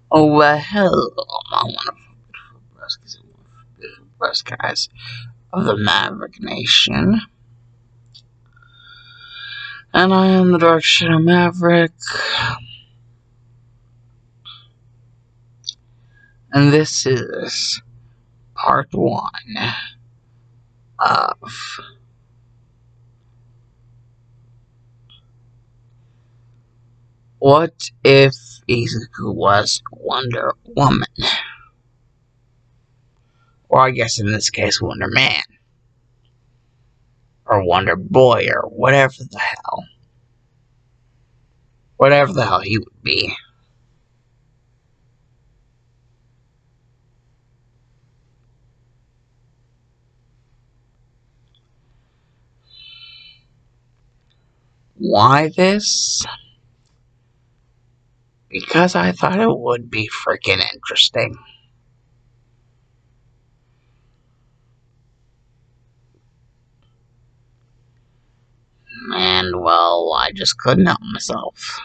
Oh, well, hello, my wonderful, beautiful press guys of the Maverick Nation. And I am the Dark Shadow Maverick. And this is part 1 of What If Izuku Was Wonder Woman? Or I guess in this case, Wonder Man. Or Wonder Boy, or whatever the hell. Whatever the hell he would be. Why this? Because I thought it would be freaking interesting. And, well, I just couldn't help myself.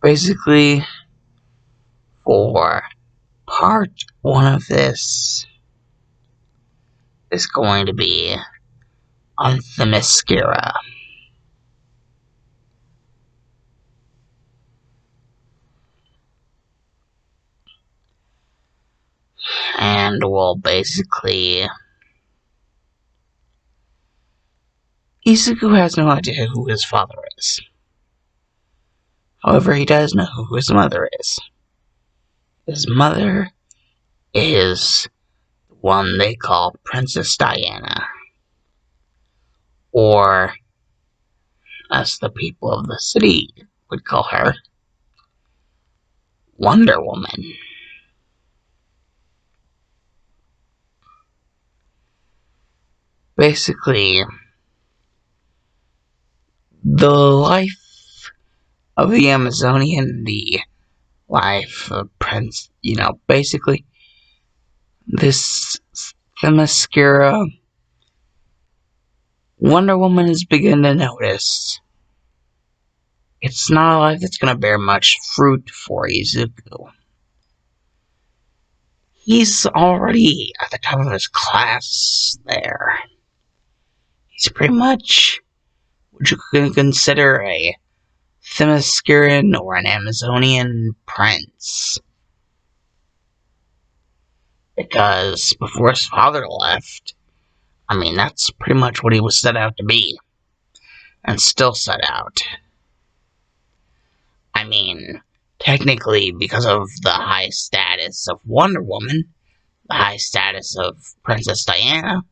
Basically, for part 1 of this is going to be on themescura. And, well, basically, Izuku has no idea who his father is. However, he does know who his mother is. His mother is the one they call Princess Diana. Or, as the people of the city would call her, Wonder Woman. Basically, the life of the Amazonian, the life of Prince, basically, this themescura, Wonder Woman has begun to notice it's not a life that's going to bear much fruit for Izuku. He's already at the top of his class there. He's pretty much what you could consider a themescuran or an Amazonian prince. Because before his father left, that's pretty much what he was set out to be. And still set out. Technically, because of the high status of Wonder Woman, the high status of Princess Diana,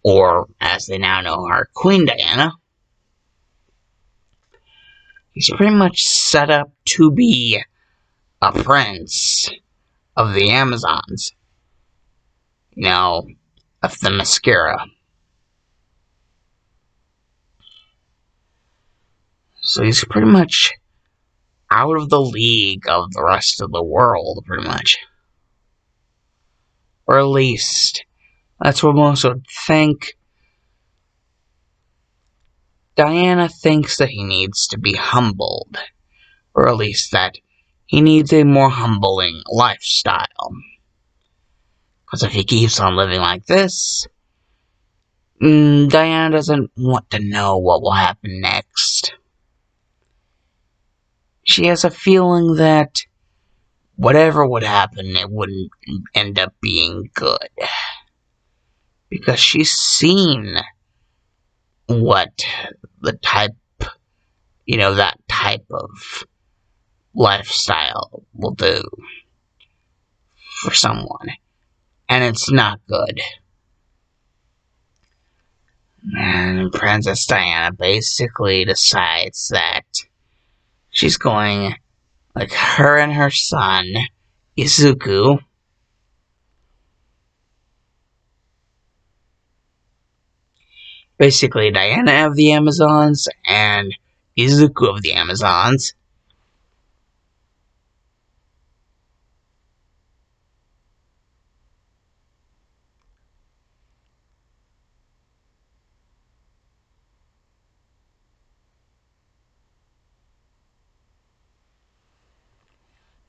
or as they now know her, Queen Diana, he's pretty much set up to be a prince of the Amazons. Of themescura. So he's pretty much out of the league of the rest of the world, pretty much. Or at least, that's what most would think. Diana thinks that he needs to be humbled. Or at least that he needs a more humbling lifestyle. Because if he keeps on living like this, Diana doesn't want to know what will happen next. She has a feeling that whatever would happen, it wouldn't end up being good. Because she's seen what the type, that type of lifestyle will do for someone. And it's not good. And Princess Diana basically decides that she's going, like her and her son, Izuku, basically Diana of the Amazons and Izuku of the Amazons,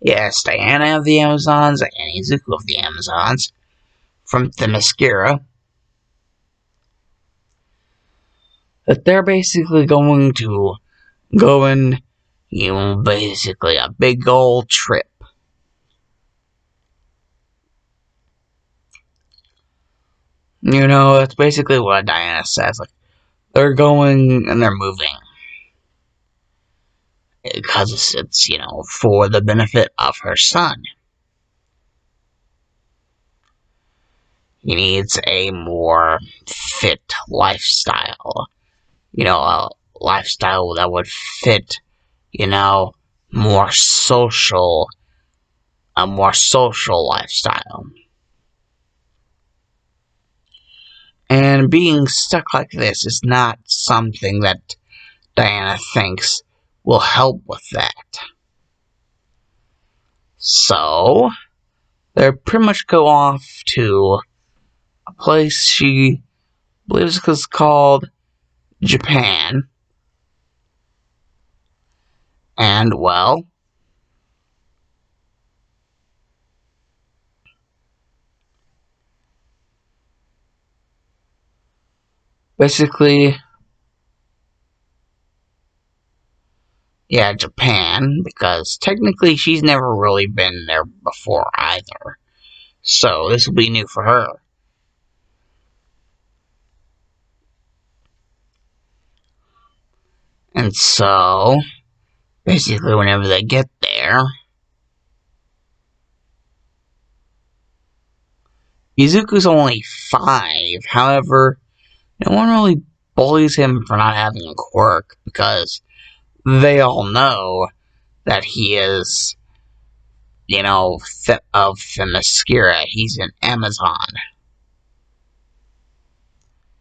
Yes, Diana of the Amazons and Izuku of the Amazons from themescura. That they're basically going to go on, basically a big old trip. That's basically what Diana says. Like, they're going and they're moving. Because it's, for the benefit of her son. He needs a more fit lifestyle. A lifestyle that would fit, more social, a more social lifestyle. And being stuck like this is not something that Diana thinks will help with that. So, they pretty much go off to a place she believes is called Japan. And, well, basically, yeah, Japan, because technically she's never really been there before either. So this will be new for her. And so, basically whenever they get there, Izuku's only 5. However, no one really bullies him for not having a quirk, because they all know that he is, of themescura. He's an Amazon.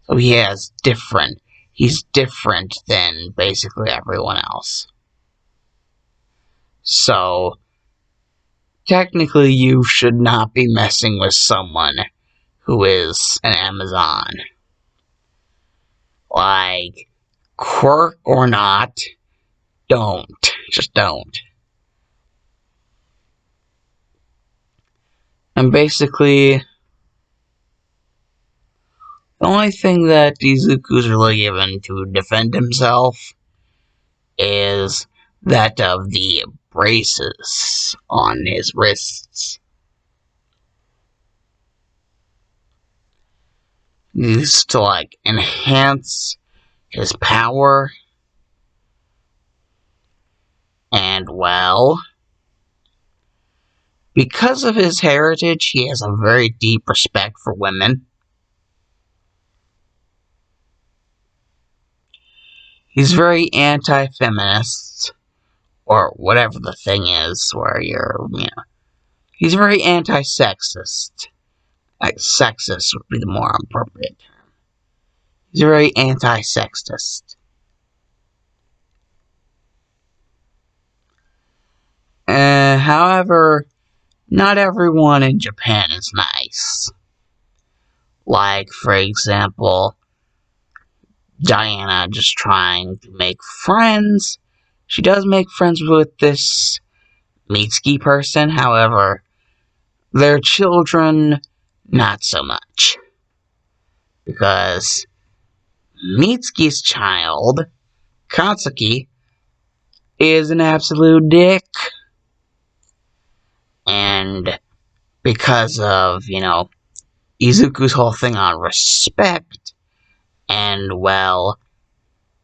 So he's different than basically everyone else. So, technically you should not be messing with someone who is an Amazon. Like, quirk or not, don't. Just don't. And basically, the only thing that Izuku's really given to defend himself is that of the braces on his wrists. Used to, enhance his power. And, well, because of his heritage, he has a very deep respect for women. He's very anti-feminist, or whatever the thing is, where he's very anti-sexist. Like, sexist would be the more appropriate term. He's very anti-sexist. However, not everyone in Japan is nice. Like, for example, Diana just trying to make friends. She does make friends with this Mitsuki person, however, their children, not so much. Because Mitsuki's child, Katsuki, is an absolute dick. And because of, Izuku's whole thing on respect, and, well,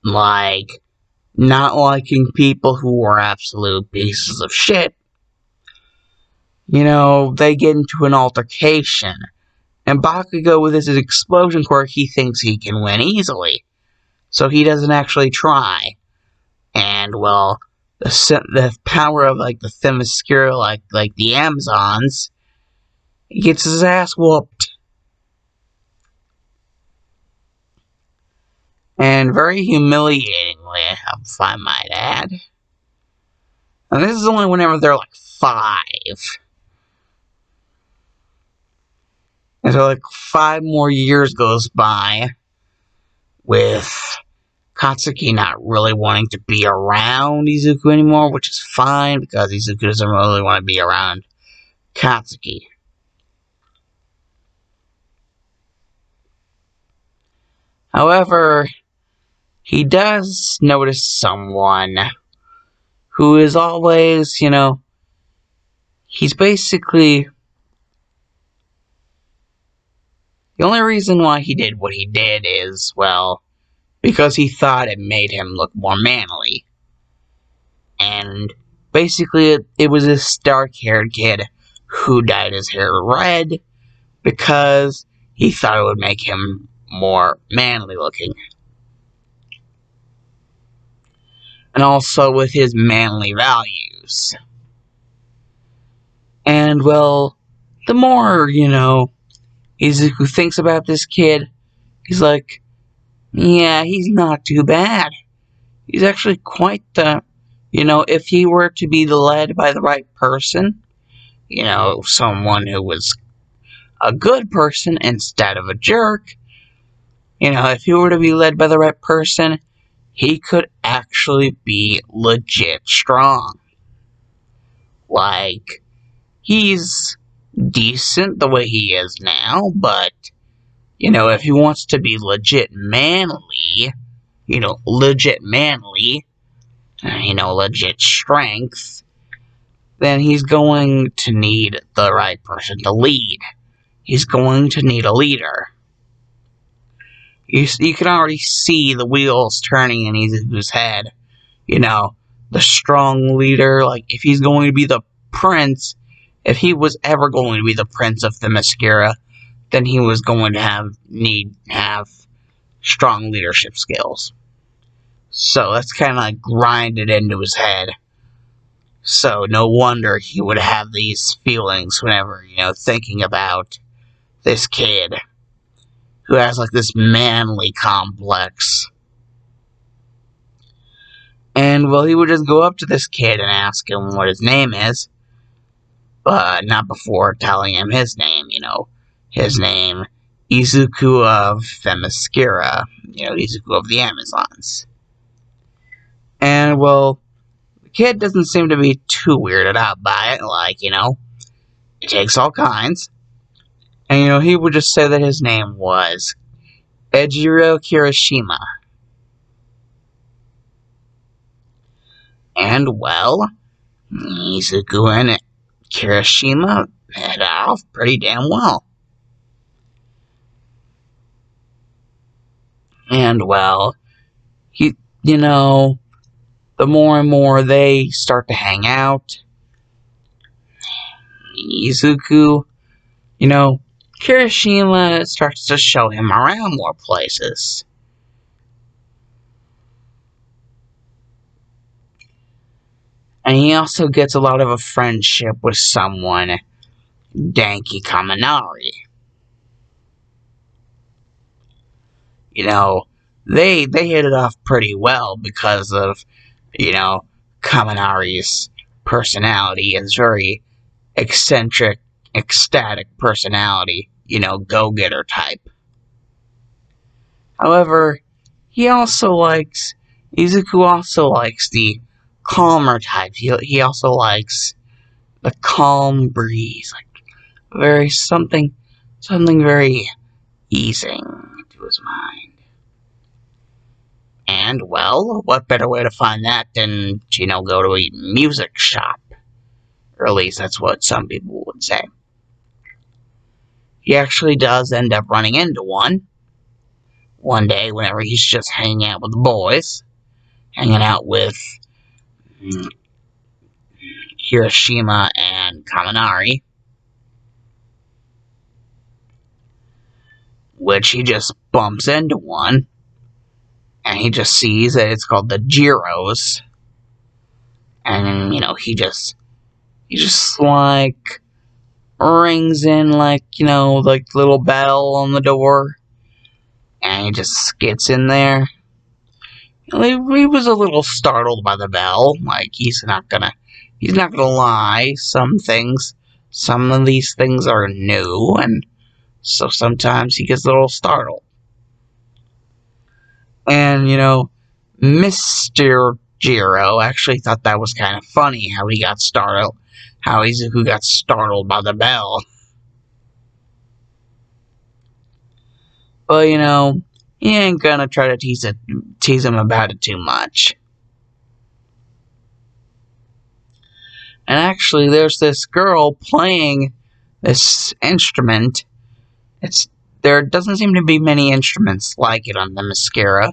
not liking people who are absolute pieces of shit, they get into an altercation. And Bakugo, with his explosion quirk, he thinks he can win easily. So he doesn't actually try. And, well, the power of, the themescura, like the Amazons, he gets his ass whooped. And very humiliatingly, if I might add. And this is only whenever they're, 5. And so, 5 more years goes by with Katsuki not really wanting to be around Izuku anymore, which is fine because Izuku doesn't really want to be around Katsuki. However, he does notice someone who is always, he's basically... The only reason why he did what he did is, well, because he thought it made him look more manly. And basically, it was this dark-haired kid who dyed his hair red because he thought it would make him more manly looking. And also with his manly values. And, well, the more, Izuku thinks about this kid, he's like, yeah, he's not too bad. He's actually quite the, if he were to be led by the right person, someone who was a good person instead of a jerk, if he were to be led by the right person, he could actually be legit strong. Like, he's decent the way he is now, but, if he wants to be legit manly, legit strength, then he's going to need the right person to lead. He's going to need a leader. You can already see the wheels turning in Izuku's head. The strong leader, like, if he's going to be the prince, if he was ever going to be the prince of themescura, then he was going to have strong leadership skills. So that's kind of like grinded into his head. So no wonder he would have these feelings whenever, thinking about this kid who has like this manly complex. And, well, he would just go up to this kid and ask him what his name is, but not before telling him his name, his name, Izuku of themescura, Izuku of the Amazons. And, well, the kid doesn't seem to be too weirded out by it, like, it takes all kinds. And, he would just say that his name was Ejiro Kirishima. And, well, Izuku and Kirishima hit off pretty damn well. And, well, the more and more they start to hang out, Izuku, Kirishima starts to show him around more places. And he also gets a lot of a friendship with someone, Danki Kaminari. They hit it off pretty well because of, Kaminari's personality, his very eccentric, ecstatic personality, go-getter type. However, Izuku also likes the calmer type. He also likes the calm breeze, like something very easing to his mind. And, well, what better way to find that than, go to a music shop? Or at least that's what some people would say. He actually does end up running into one day whenever he's just hanging out with the boys, hanging out with Kirishima and Kaminari, which he just bumps into one, and he just sees that it's called the Jiros, and, he just like rings in like little bell on the door, and he just gets in there. He was a little startled by the bell. Like, he's not gonna lie. Some of these things are new, and so sometimes he gets a little startled. And, Mr. Jiro actually thought that was kind of funny how he got startled, how Izuku got startled by the bell. But, he ain't gonna try to tease him about it too much. And actually, there's this girl playing this instrument. There doesn't seem to be many instruments like it on the themescura.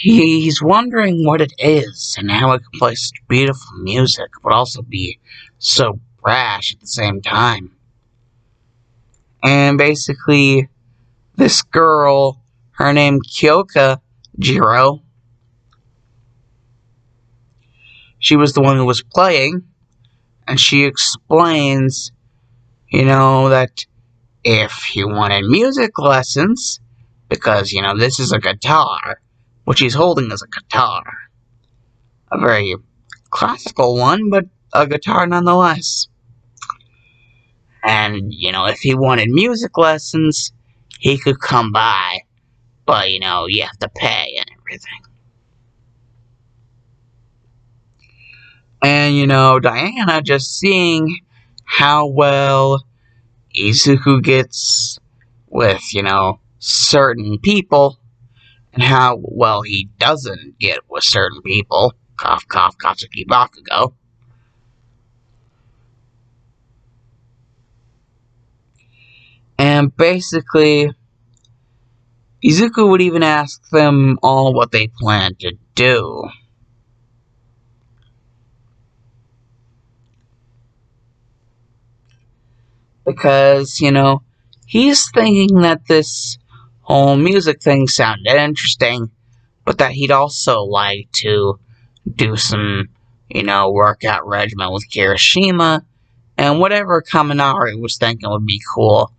He's wondering what it is and how it can play such beautiful music, but also be so brash at the same time. And basically, this girl, her name Kyoka Jiro, she was the one who was playing, and she explains, that if he wanted music lessons, because, this is a guitar, what she's holding is a guitar. A very classical one, but a guitar nonetheless. And, if he wanted music lessons, he could come by, but, you have to pay and everything. And, Diana, just seeing how well Izuku gets with, certain people, and how well he doesn't get with certain people. Cough, cough, Katsuki Bakugo. And basically, Izuku would even ask them all what they plan to do. Because, he's thinking that this whole music thing sounded interesting, but that he'd also like to do some, workout regimen with Kirishima, and whatever Kaminari was thinking would be cool.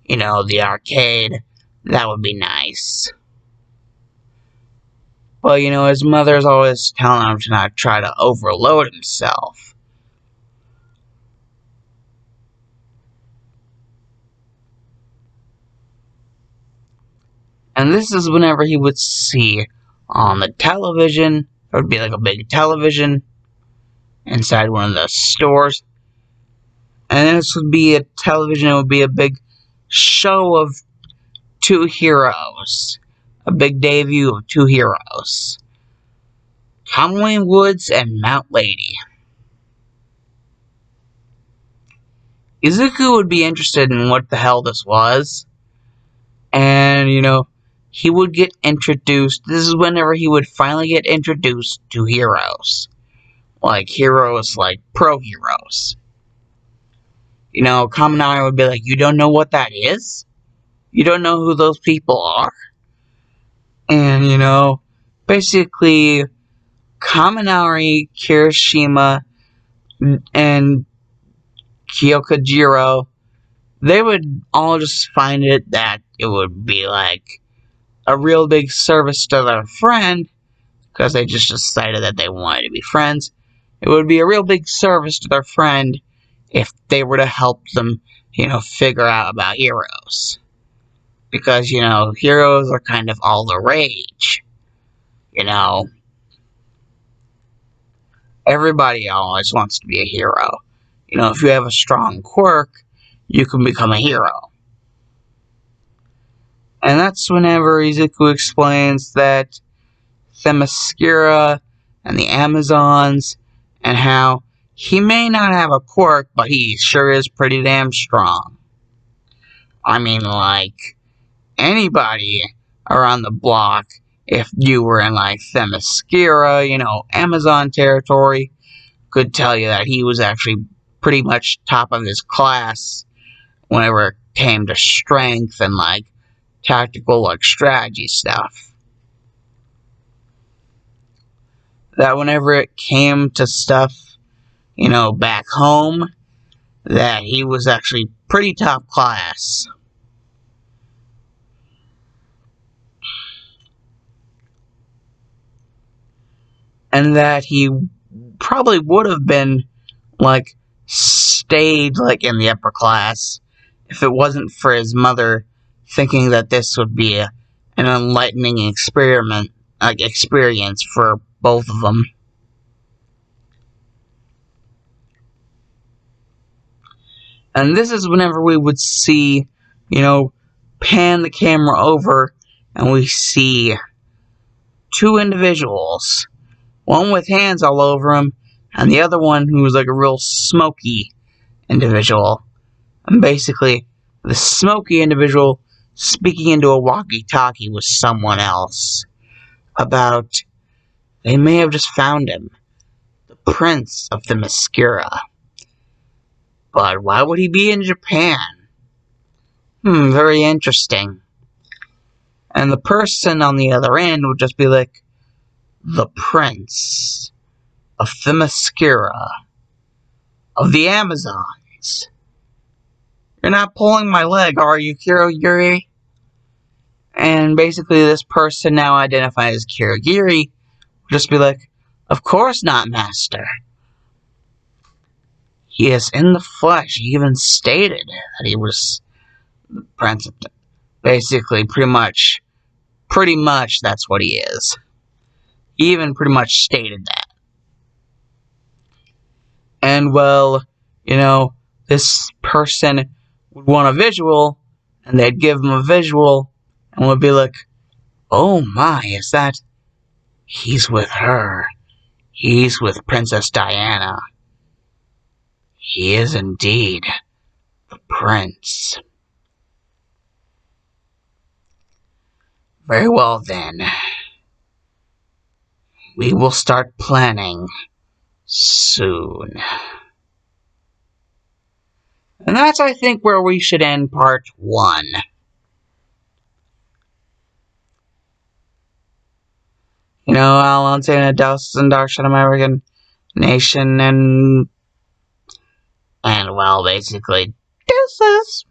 The arcade, that would be nice. But, his mother's always telling him to not try to overload himself. And this is whenever he would see on the television, there would be like a big television inside one of the stores. And this would be a television, it would be a big show of two heroes. A big debut of two heroes. Kamui Woods and Mount Lady. Izuku would be interested in what the hell this was. And, he would get introduced. This is whenever he would finally get introduced to heroes. Like heroes, like pro heroes. Kaminari would be like, you don't know what that is? You don't know who those people are? And, basically, Kaminari, Kirishima, and Kyokujiro, they would all just find it that it would be like a real big service to their friend, because they just decided that they wanted to be friends. It would be a real big service to their friend if they were to help them, figure out about heroes. Because, heroes are kind of all the rage. Everybody always wants to be a hero. If you have a strong quirk, you can become a hero. And that's whenever Izuku explains that themescura and the Amazons, and how he may not have a quirk, but he sure is pretty damn strong. I mean, like, anybody around the block, if you were in, like, themescura, Amazon territory, could tell you that he was actually pretty much top of his class whenever it came to strength and, like, tactical, like, strategy stuff. That whenever it came to stuff, back home, that he was actually pretty top class. And that he probably would have been, like, stayed, like, in the upper class if it wasn't for his mother thinking that this would be an enlightening experience for both of them. And this is whenever we would see, pan the camera over and we see two individuals. One with hands all over him, and the other one who was like a real smoky individual. And basically, the smoky individual speaking into a walkie-talkie with someone else about they may have just found him, the prince of the themescura. But why would he be in Japan? Very interesting. And the person on the other end would just be like, the prince of the themescura, of the Amazons. You're not pulling my leg, are you, Kirogiri? And basically this person now identified as Kirogiri would just be like, of course not, master. He is in the flesh. He even stated that he was the prince of... Basically, pretty much that's what he is. He even pretty much stated that. And, well, this person would want a visual, and they'd give him a visual, and would be like, oh my, is that... He's with her. He's with Princess Diana. He is indeed the prince. Very well then. We will start planning soon. And that's, I think, where we should end part 1. I'll say in a Dust and Dark American nation and well, basically, deuces.